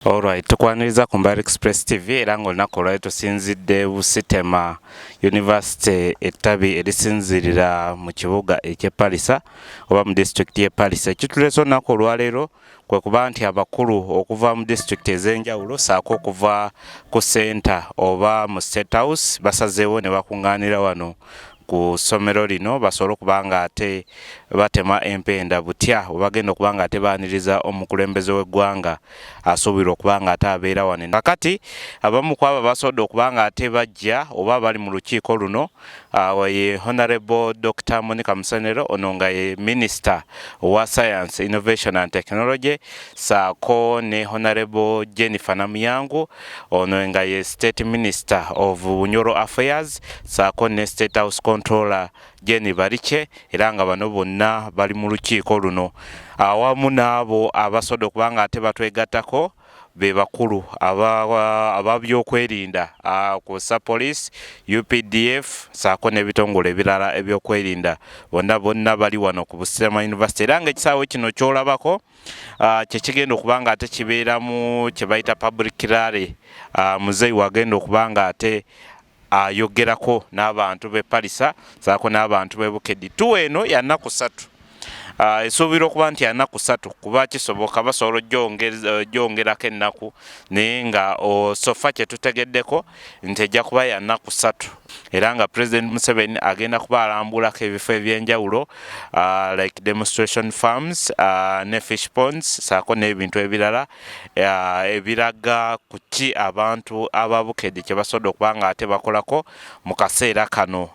Alright, tukwaniriza ku Mbale Express TV era ng'olunaku olwali tusinzidde Busitema University ettabi erisinzirira mu kibuga eky'e Palisa oba mu district y'e Palisa. Ekituleese olunaku olwaleero kwe kuba nti abakulu okuva mu district ez'enjawulo saako okuva ku center oba mu State House basazeewo ne bakuŋŋaanira wano ku ssomero lino basobole okuba nga ate batema empenda butya bagenda okuba nga ate baaniriza omukulembeze w'eggwanga asuubirwa okuba nga ate abeera wano. Kakati abamu ku abo basobodde okuba nga ate bajja oba bali mu lukiiko luno ye Honorable Dr. Monica Musenero ono nga ye Minister wa Science, Innovation and Technology saako ne Honorable Jennifer Namuyangu ono nga ye State Minister of Bunyoro Affairs saako ne State House Controller Jenny Bariche era nga bano bonna bali mu lukiiko luno awamu n'abo abasobodde okuba nga ate batwegattako be bakulu ababyokwerinda kusa police UPDF saako n'ebitongole ebirala ebyokwerinda bonna bali wano ku Busitema University era nga ekisaawe kino kyolabako kyekigenda okuba nga ate kibeeramu kye bayita public rally muzeeyi wagenda okuba nga ate ayogerako n'abantu b'e Palisa saako n'abantu b'e Bukedi. Tuwa eno ya nnaku 3 esuubira okuba nti ya nnaku 3 kuba kisoboka basobola ogyongerako ennaku naye nga sofa kye tutegeddeko nti ejja kuba ya nnaku 3 era nga President Museveni agenda kuba alambulako ebifo eby'enjawulo like demonstration farms ne fish ponds saako n'ebintu ebirala ebiraga ku ki abantu aba Bukedi kye basobodde okuba nga ate bakolako mu kaseera kano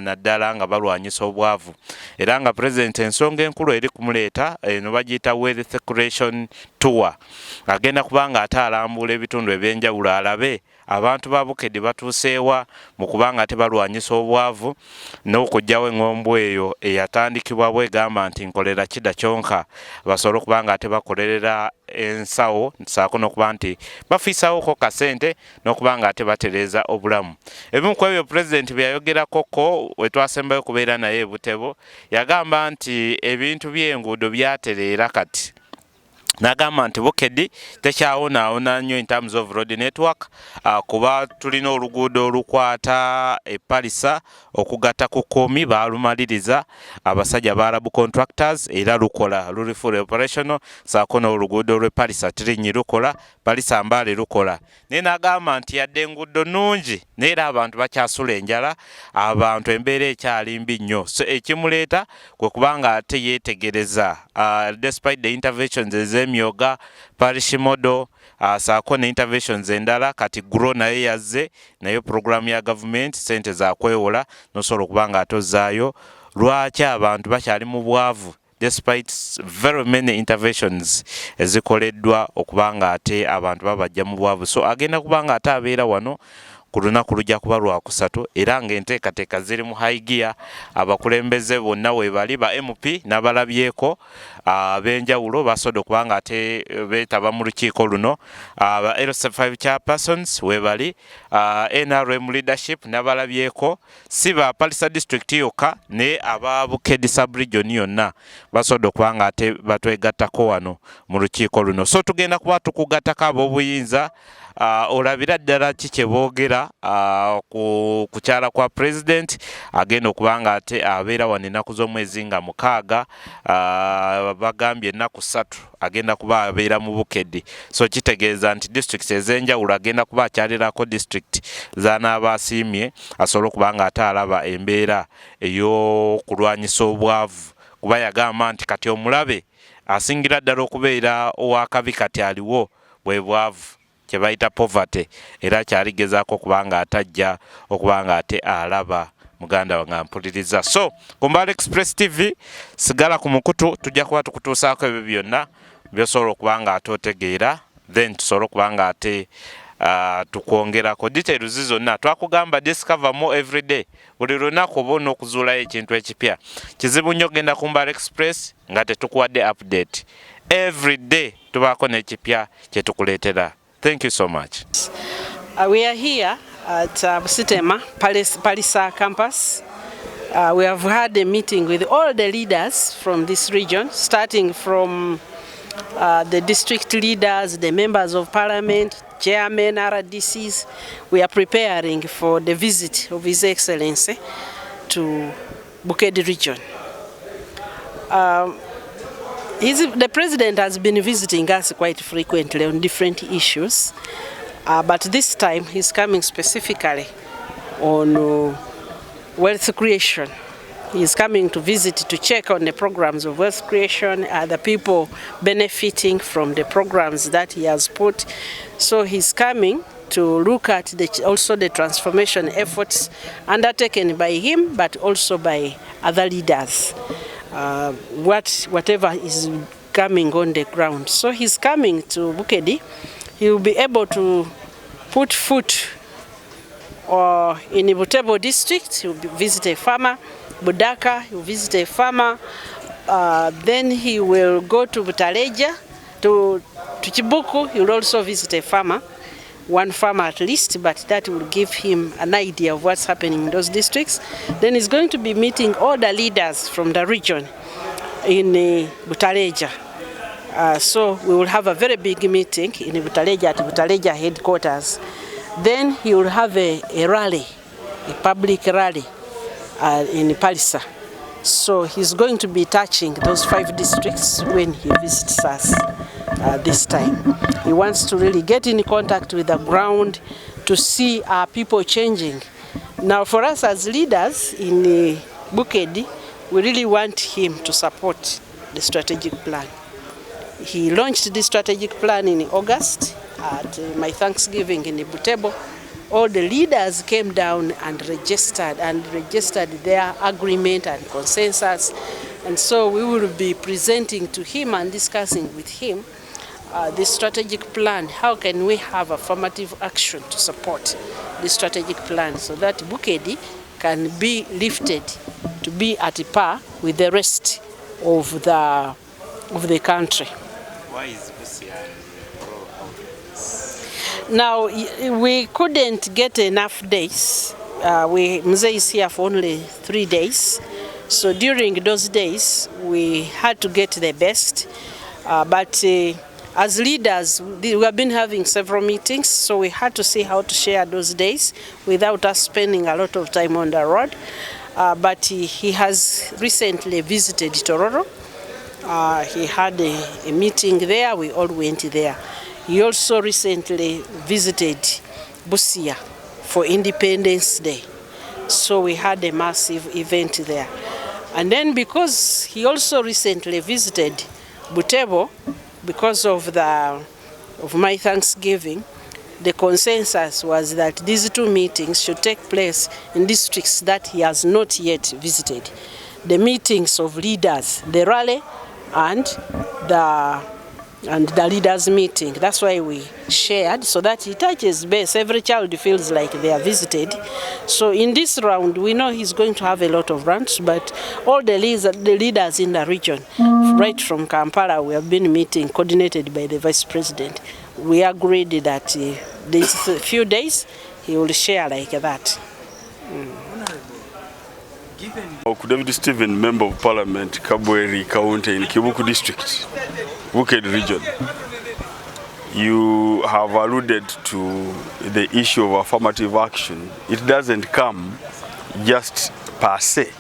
naddala nga balwanyisa obwavu era nga President ensonga enkulu eri kumuleeta eno bagiyita wealth creation tour agenda kuba nga ate alambula ebitundu eby'enjawulo alabe abantu ba Bukedi batuuseewa mu kubanga ate balwanyisa obwavu n'okugyawo eŋŋombo eyo eyatandikibwa bwegamba nti nkolera kida kyonka basobole okuba nga ate bakolerera ensawo saako n'okuba nti bafiisawoko kasente n'okuba nga ate batereeza obulamu. Ebimu ku ebyo President bye yayogerakoko we twasembayo kubeera naye e Butebo yagamba nti ebintu by'enguudo byatereera kati n'agamba nti Bukedi tekyawonaawona nnyo in terms of road network kuba tulina oluguudo olukwata e Palisa okugatta ku Koomi baalumaliriza abasajja baarabu contractors era lukola luli full operational saako n'oluguudo lw'e Palisa Tirinyi lukola Palisa Mbale lukola naye n'agamba nti yadde enguudo nnungi naye era abantu bakyasula enjala abantu embeera ekyali mbi nnyo so ekimuleeta kwe kubanga ate yeetegereza despite the interventions ez'emyoga parish model saako ne interventions endala kati grow naye yazze naye program ya government sente za kwewola nosobola okuba nga atozaayo lwaki abantu bakyali mu bwavu despite very many interventions ezikoleddwa okuba nga ate abantu babajja mu bwavu so agenda kuba nga ate abeera wano ku lunaku lujja kuba lwakusatu era ng'enteekateeka ziri mu high gear abakulembeze bonna we bali ba MP n'abalabyeko ab'enjawulo basobodde okuba nga ate beetaba mu lukiiko luno aba L5 chairpersons we bali NRM leadership n'abalabyeko si ba Palisa district yokka ne aba Bukedi sub-region yonna basobodde okuba nga ate batwegattako wano mu lukiiko luno so tugenda kuba tukugattako ab'obuyinza olabira ddala ki kye boogera ku kukyala kwa President agenda okuba nga ate abeera wano ennaku z'omwezi nga 6 bagambye ennaku 3 agenda kuba abeera mu Bukedi so kitegeeza nti districts ez'enjawulo agenda kuba akyalirako district z'anaaba asiimye asobole okuba nga ate alaba embeera ey'okulwanyisa obwavu kuba yagamba nti kati omulabe asingira ddala okubeera ow'akabi kati aliwo bwe bwavu kye bayita poverty era kyaligezaako okuba nga atajja okuba nga ate alaba muganda wange ampuliriza so ku Mbale Express TV sigala ku mukutu tujja kuba tukutuusaako ebyo byonna byosobola okuba nga ate otegeera then tusobole okuba nga ate tukwongerako details zonna twakugamba discover more every day buli lunaku oba olina okuzuulayo ekintu ekipya kizibu nnyo genda ku Mbale Express nga tetukuwadde update every day tubaako n'ekipya kye tukuleetera. Thank you so much. We are here at Busitema Palisa campus. We have had a meeting with all the leaders from this region, starting from the district leaders, the members of parliament, chairmen, RDCs. We are preparing for the visit of His Excellency to Bukedi region. The president has been visiting us quite frequently on different issues, but this time he's coming specifically on wealth creation. He's coming to visit to check on the programs of wealth creation, the people benefiting from the programs that he has put. So he's coming to look at also the transformation efforts undertaken by him, but also by other leaders, whatever is coming on the ground. So he's coming to Bukedi. He will be able to put foot in Butebo district. He will visit a farmer. Budaka, he will visit a farmer. Then he will go to Butaleja, to Chibuku. He will also visit a farmer, one farmer at least, but that will give him an idea of what's happening in those districts. Then he's going to be meeting all the leaders from the region in Butaleja. So we will have a very big meeting in Butaleja at Butaleja headquarters. Then he will have a rally, a public rally in Palisa. So he's going to be touching those 5 districts when he visits us this time. He wants to really get in contact with the ground to see our people changing. Now for us as leaders in Bukedi, we really want him to support the strategic plan. He launched this strategic plan in August at my Thanksgiving in Butebo. All the leaders came down and registered their agreement and consensus. And so we will be presenting to him and discussing with him this strategic plan. How can we have affirmative action to support this strategic plan so that Bukedi can be lifted to be at par with the rest of the country. Why is Busia roll out this? Now, we couldn't get enough days. Mzee is here for only 3 days. So during those days, we had to get the best. But as leaders, we have been having several meetings, so we had to see how to share those days without us spending a lot of time on the road. But he has recently visited Tororo. He had a meeting there, we all went there. He also recently visited Busia for Independence Day. So we had a massive event there. And then because he also recently visited Butebo, because of my Thanksgiving, the consensus was that these 2 meetings should take place in districts that he has not yet visited. The meetings of leaders, the rally and the leaders meeting. That's why we shared, so that he touches base. Every child feels like they are visited. So in this round, we know he's going to have a lot of runs, but all the leaders in the region, right from Kampala, we have been meeting, coordinated by the Vice President. We agreed that these few days, he will share like that. David Stephen, Member of Parliament, Kabweri County in Kibuku District, Bukedi region. You have alluded to the issue of affirmative action. It doesn't come just per se,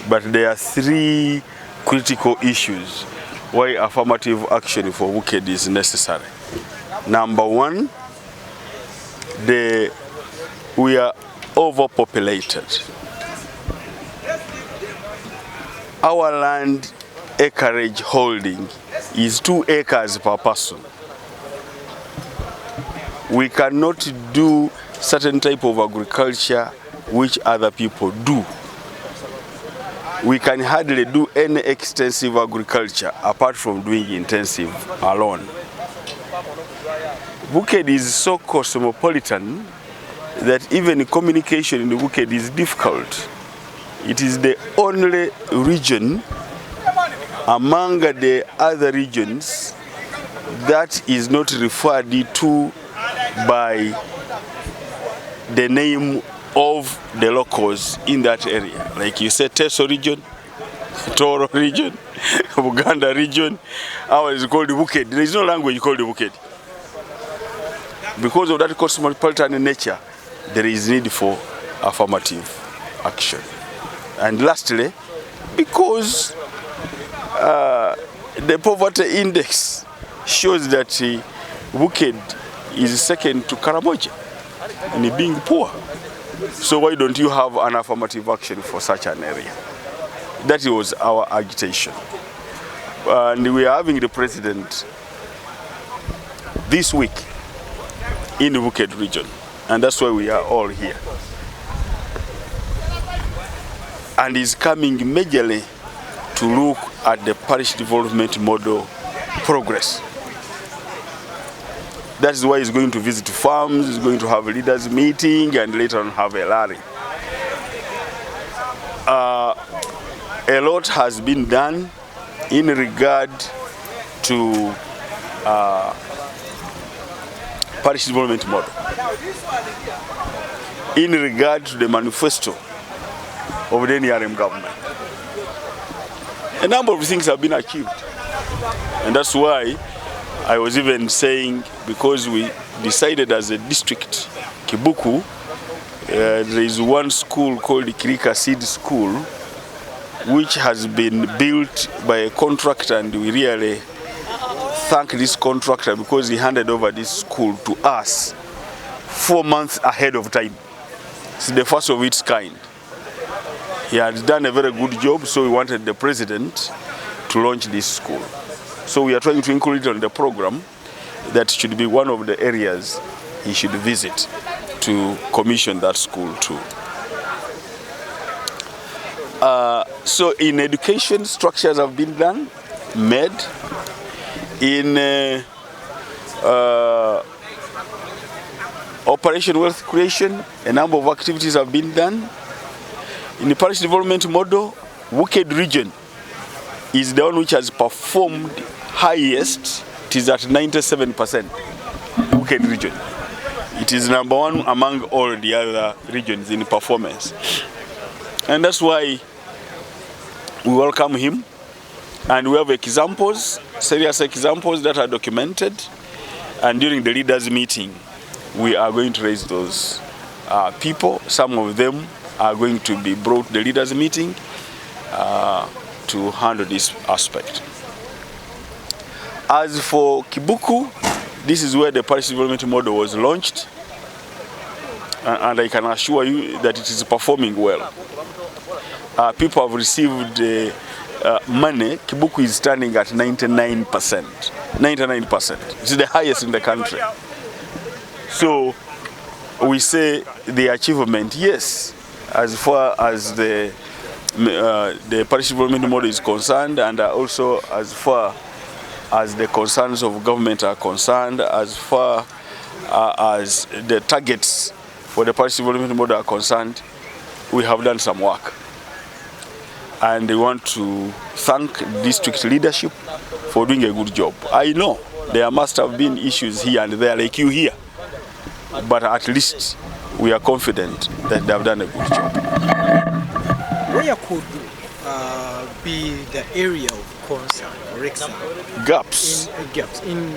but there are 3 critical issues why affirmative action for Bukedi is necessary. Number 1, we are overpopulated. Our land acreage holding is 2 acres per person. We cannot do certain type of agriculture which other people do. We can hardly do any extensive agriculture apart from doing intensive alone. Bukedi is so cosmopolitan that even communication in the Bukedi is difficult. It is the only region among the other regions that is not referred to by the name of the locals in that area. Like you said, Teso region, Toro region, Buganda region. Ours is called Bukedi. There is no language called Bukedi. Because of that cosmopolitan nature, there is need for affirmative action. And lastly, because the poverty index shows that Bukedi is second to Karamoja in being poor. So why don't you have an affirmative action for such an area? That was our agitation. And we are having the president this week in the Bukedi region. And that's why we are all here. And he's coming majorly to look at the parish development model progress. That is why he's going to visit farms, he's going to have a leaders meeting, and later on have a rally. A lot has been done in regard to parish development model. In regard to the manifesto of the NRM government. A number of things have been achieved. And that's why I was even saying, because we decided as a district, Kibuku, there is one school called Kirika Seed School, which has been built by a contractor, and we really thank this contractor because he handed over this school to us 4 months ahead of time. It's the first of its kind. He had done a very good job, so we wanted the president to launch this school. So we are trying to include it on the program. That should be one of the areas he should visit to commission that school too. So in education, structures have been done, made. In Operation Wealth Creation, a number of activities have been done. In the parish development model, Bukedi region is the one which has performed highest. It is at 97%. Bukedi region. It is number one among all the other regions in performance. And that's why we welcome him. And we have examples, serious examples that are documented. And during the leaders' meeting, we are going to raise those people. Some of them are going to be brought to the leaders' meeting to handle this aspect. As for Kibuku, this is where the parish development model was launched. And I can assure you that it is performing well. People have received money. Kibuku is standing at 99%. 99%. It's the highest in the country. So we say the achievement, yes, as far as the parish development model is concerned, and also as far as the concerns of government are concerned, as far as the targets for the parish development model are concerned, we have done some work. And we want to thank district leadership for doing a good job. I know there must have been issues here and there, like you here, but at least we are confident that they have done a good job. Where could be the area of concern or example? Gaps. Gaps in